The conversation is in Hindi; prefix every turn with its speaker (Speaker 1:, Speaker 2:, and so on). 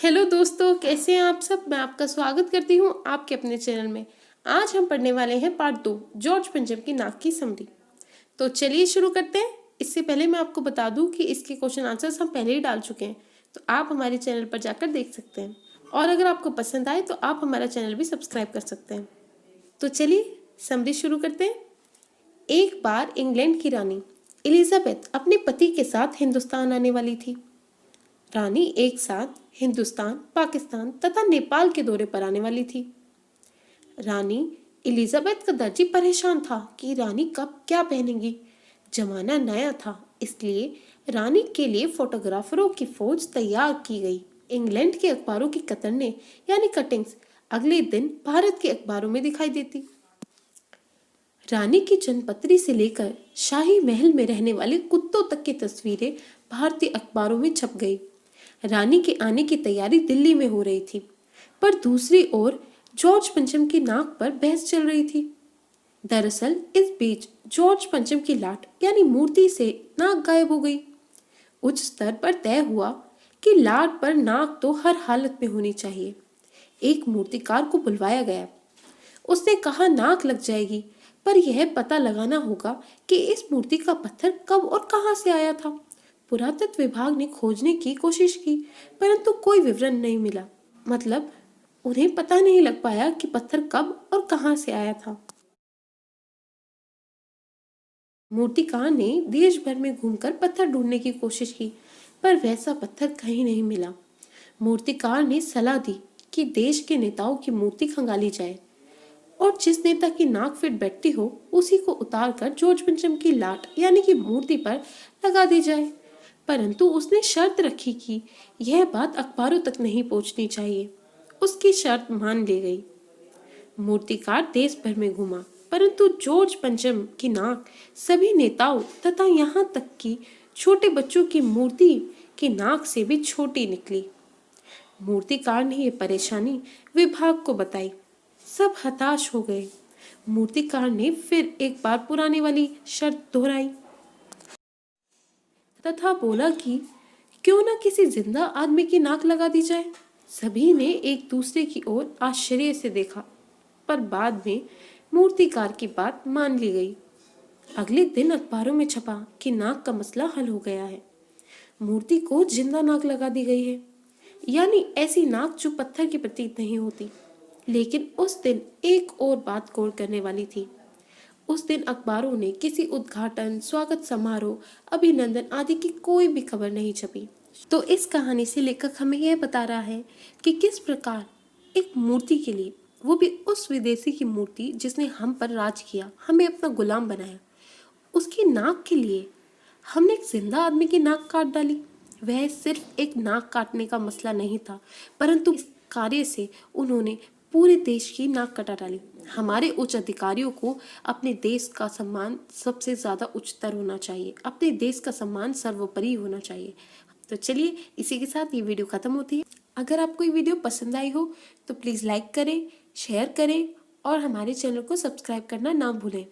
Speaker 1: हेलो दोस्तों, कैसे हैं आप सब। मैं आपका स्वागत करती हूं आपके अपने चैनल में। आज हम पढ़ने वाले हैं पार्ट 2, जॉर्ज पंचम की नाक की समरी। तो चलिए शुरू करते हैं। इससे पहले मैं आपको बता दूं कि इसके क्वेश्चन आंसर्स हम पहले ही डाल चुके हैं, तो आप हमारे चैनल पर जाकर देख सकते हैं। और अगर आपको पसंद आए तो आप हमारा चैनल भी सब्सक्राइब कर सकते हैं। तो चलिए समरी शुरू करते हैं। एक बार इंग्लैंड की रानी एलिजाबेथ अपने पति के साथ हिंदुस्तान आने वाली थी। रानी एक साथ हिंदुस्तान, पाकिस्तान तथा नेपाल के दौरे पर आने वाली थी। रानी एलिजाबेथ का दर्जी परेशान था कि रानी कब क्या पहनेगी। जमाना नया था, इसलिए रानी के लिए फोटोग्राफरों की फौज तैयार की गई। इंग्लैंड के अखबारों की कतरने यानी कटिंग्स अगले दिन भारत के अखबारों में दिखाई देती। रानी की जनपत्री से लेकर शाही महल में रहने वाले कुत्तों तक की तस्वीरें भारतीय अखबारों में छप गई। रानी के आने की तैयारी दिल्ली में हो रही थी, पर दूसरी ओर जॉर्ज पंचम की नाक पर बहस चल रही थी। दरअसल इस बीच जॉर्ज पंचम की लाट यानी मूर्ति से नाक गायब हो गई। उच्च स्तर पर तय हुआ कि लाट पर नाक तो हर हालत में होनी चाहिए। एक मूर्तिकार को बुलवाया गया। उसने कहा नाक लग जाएगी, पर यह पता लगाना होगा कि इस मूर्ति का पत्थर कब और कहां से आया था। पुरातत्व विभाग ने खोजने की कोशिश की, परंतु कोई विवरण नहीं मिला। मतलब उन्हें पता नहीं लग पाया कि पत्थर कब और कहां से आया था। मूर्तिकार ने देश भर में घूमकर पत्थर ढूंढने की कोशिश की, पर वैसा पत्थर कहीं नहीं मिला। मूर्तिकार ने सलाह दी कि देश के नेताओं की मूर्ति खंगाली जाए और जिस नेता की नाक फिट बैठती हो उसी को उतार कर जॉर्ज पंचम की लाट यानी कि मूर्ति पर लगा दी जाए। परंतु उसने शर्त रखी कि यह बात अखबारों तक नहीं पहुंचनी चाहिए। उसकी शर्त मान ली गई। मूर्तिकार देश भर में घूमा, परंतु जॉर्ज पंचम की नाक सभी नेताओं तथा यहाँ तक कि छोटे बच्चों की मूर्ति की नाक से भी छोटी निकली। मूर्तिकार ने यह परेशानी विभाग को बताई। सब हताश हो गए। मूर्तिकार ने फिर एक बार पुरानी वाली शर्त दोहराई तथा बोला कि क्यों न किसी जिंदा आदमी की नाक लगा दी जाए। सभी ने एक दूसरे की ओर आश्चर्य से देखा, पर बाद में मूर्तिकार की बात मान ली गई। अगले दिन अखबारों में छपा कि नाक का मसला हल हो गया है। मूर्ति को जिंदा नाक लगा दी गई है, यानी ऐसी नाक जो पत्थर की प्रतीत नहीं होती। लेकिन उस दिन एक और बात गौर करने वाली थी। उस दिन अखबारों ने किसी उद्घाटन, स्वागत समारोह, अभिनंदन आदि की कोई भी खबर नहीं छपी। तो इस कहानी से लेखक हमें यह बता रहा है कि किस प्रकार एक मूर्ति के लिए, वो भी उस विदेशी की मूर्ति जिसने हम पर राज किया, हमें अपना गुलाम बनाया, उसकी नाक के लिए हमने एक जिंदा आदमी की नाक काट डाली। वह सिर्फ एक नाक काटने का मसला नहीं था, परंतु इस कार्य से उन्होंने पूरे देश की नाक कटा डाली। हमारे उच्च अधिकारियों को अपने देश का सम्मान सबसे ज्यादा उच्चतर होना चाहिए। अपने देश का सम्मान सर्वोपरि होना चाहिए। तो चलिए इसी के साथ ये वीडियो खत्म होती है। अगर आपको ये वीडियो पसंद आई हो तो प्लीज़ लाइक करें, शेयर करें और हमारे चैनल को सब्सक्राइब करना ना भूलें।